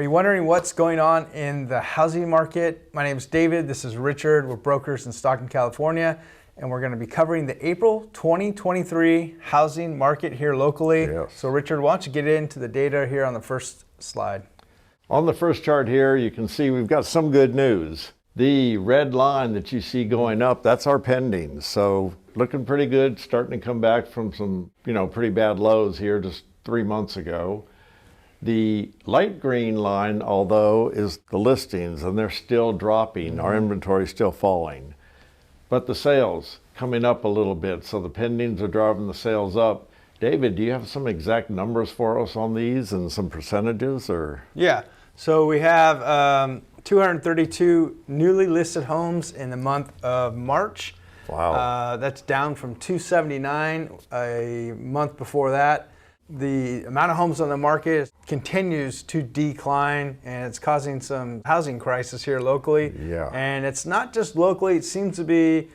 Are you wondering what's going on in the housing market? My name is David. This is Richard. We're brokers in Stockton, California, and we're going to be covering the April 2023 housing market here locally. Yes. So Richard, why don't you get into the data here on the first slide? On the first chart here, you can see we've got some good news. The red line that you see going up, that's our pendings. So looking pretty good, starting to come back from some, pretty bad lows here just 3 months ago. The light green line, although, is the listings, and they're still dropping. Our inventory is still falling. But the sales coming up a little bit, so the pendings are driving the sales up. David, do you have some exact numbers for us on these and some percentages? Or? Yeah, so we have 232 newly listed homes in the month of March. Wow. That's down from 279 a month before that. The amount of homes on the market continues to decline, and it's causing some housing crisis here locally. Yeah. And it's not just locally, it seems to be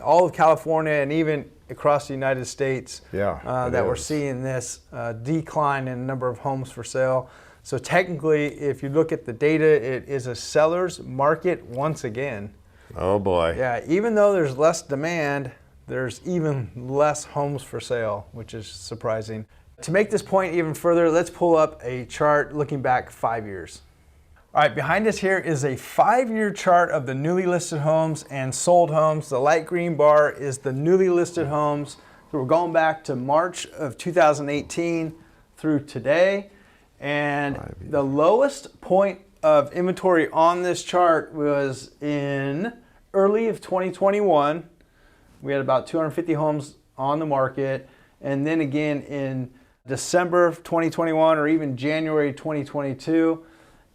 all of California and even across the United States that we're seeing this decline in the number of homes for sale. So technically, if you look at the data, it is a seller's market once again. Oh boy. Yeah, even though there's less demand, there's even less homes for sale, which is surprising. To make this point even further, let's pull up a chart looking back 5 years. All right, behind us here is a 5-year chart of the newly listed homes and sold homes. The light green bar is the newly listed homes. So we're going back to March of 2018 through today. And the lowest point of inventory on this chart was in early of 2021. We had about 250 homes on the market. And then again in December of 2021 or even January 2022.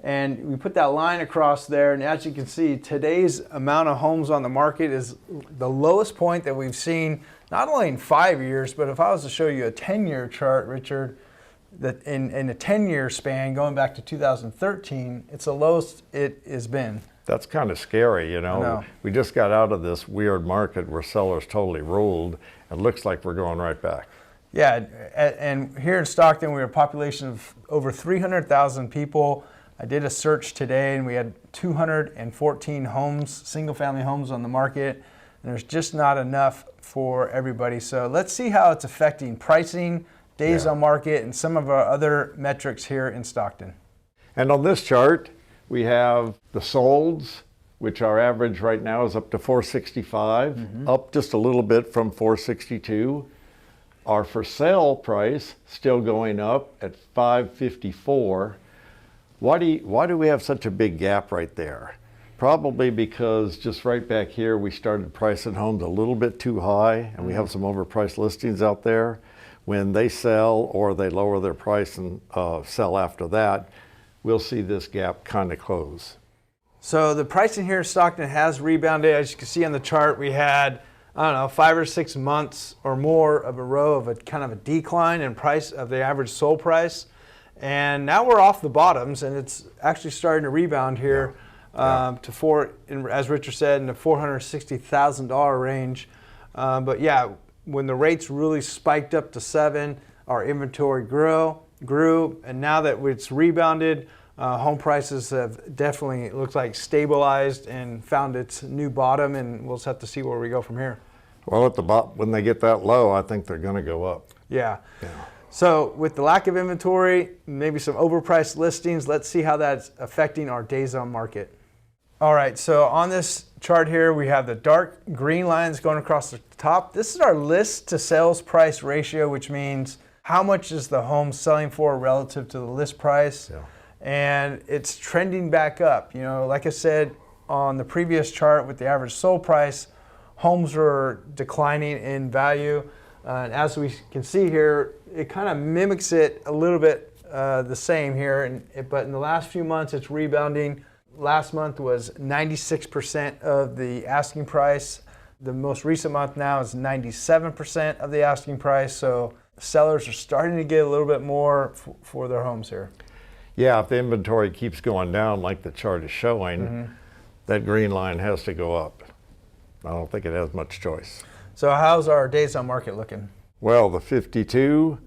And we put that line across there. And as you can see, today's amount of homes on the market is the lowest point that we've seen, not only in 5 years, but if I was to show you a 10-year chart, Richard, that in a 10-year span, going back to 2013, it's the lowest it has been. That's kind of scary, I know. We just got out of this weird market where sellers totally ruled. It looks like we're going right back. Yeah, and here in Stockton, we have a population of over 300,000 people. I did a search today, and we had 214 homes, single-family homes on the market, and there's just not enough for everybody. So let's see how it's affecting pricing, days on market, and some of our other metrics here in Stockton. And on this chart, we have the solds, which our average right now is up to 465, up just a little bit from 462. Our for sale price still going up at 554. Why do we have such a big gap right there? Probably because just right back here we started pricing homes a little bit too high, and we have some overpriced listings out there. When they sell or they lower their price and sell after that, we'll see this gap kind of close. So the pricing here in Stockton has rebounded. As you can see on the chart, we had 5 or 6 months or more of a row of a kind of a decline in price of the average sold price. And now we're off the bottoms, and it's actually starting to rebound here to as Richard said, in the $460,000 range. But yeah, when the rates really spiked up to 7, our inventory grew, and now that it's rebounded, home prices have definitely, it looks like, stabilized and found its new bottom, and we'll just have to see where we go from here. Well, at the bottom, when they get that low, I think they're going to go up. Yeah. So with the lack of inventory, maybe some overpriced listings, let's see how that's affecting our days on market. All right, so on this chart here, we have the dark green lines going across the top. This is our list to sales price ratio, which means how much is the home selling for relative to the list price. Yeah. And it's trending back up. Like I said on the previous chart with the average sold price, homes are declining in value. And as we can see here, it kind of mimics it a little bit the same here. But in the last few months, it's rebounding. Last month was 96% of the asking price. The most recent month now is 97% of the asking price. So sellers are starting to get a little bit more for their homes here. Yeah, if the inventory keeps going down like the chart is showing, that green line has to go up. I don't think it has much choice. So how's our days on market looking? Well, the 52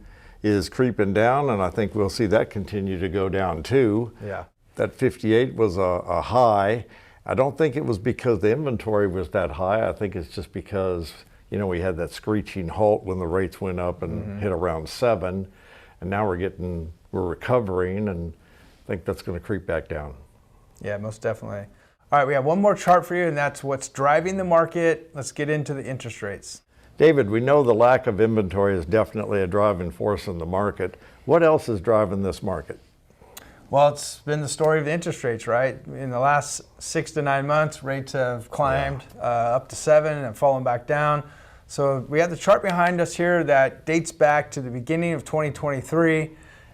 is creeping down, and I think we'll see that continue to go down too. Yeah. That 58 was a high. I don't think it was because the inventory was that high. I think it's just because, you know, we had that screeching halt when the rates went up and hit around 7, and now we're recovering, and I think that's going to creep back down. Yeah, most definitely. All right, we have one more chart for you, and that's what's driving the market. Let's get into the interest rates. David, we know the lack of inventory is definitely a driving force in the market. What else is driving this market? Well, it's been the story of the interest rates, right? In the last 6 to 9 months, rates have climbed up to 7 and fallen back down. So we have the chart behind us here that dates back to the beginning of 2023.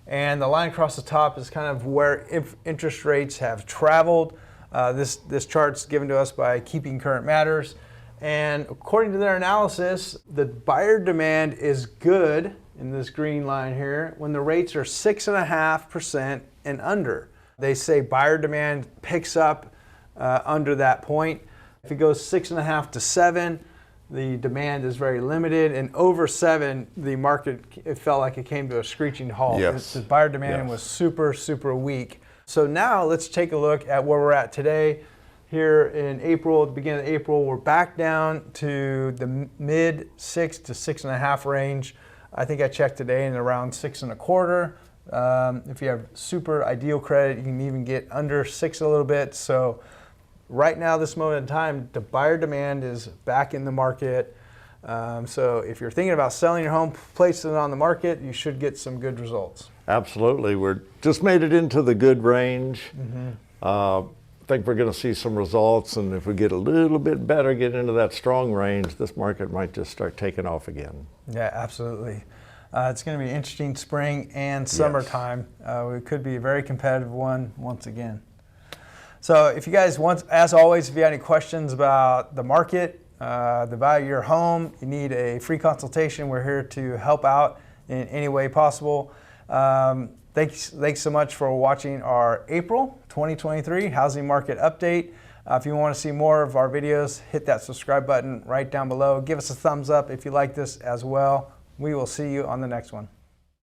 And the line across the top is kind of where interest rates have traveled. This chart's given to us by Keeping Current Matters. And according to their analysis, the buyer demand is good in this green line here when the rates are 6.5% and under. They say buyer demand picks up under that point. If it goes 6.5 to 7, the demand is very limited, and over 7, the market, it felt like it came to a screeching halt. Yes. The buyer demand was super, super weak. So now let's take a look at where we're at today. Here in April, at the beginning of April, we're back down to the mid 6 to 6.5 range. I think I checked today and around 6.25. If you have super ideal credit, you can even get under 6 a little bit. So right now, this moment in time, the buyer demand is back in the market. So if you're thinking about selling your home, placing it on the market, you should get some good results. Absolutely. We're just made it into the good range. I think we're going to see some results, and if we get a little bit better, get into that strong range, this market might just start taking off again. Yeah, absolutely. It's going to be an interesting spring and summertime. It could be a very competitive one once again. So if you guys want, as always, if you have any questions about the market, the value of your home, you need a free consultation. We're here to help out in any way possible. Thanks so much for watching our April 2023 housing market update. If you want to see more of our videos, hit that subscribe button right down below. Give us a thumbs up if you like this as well. We will see you on the next one.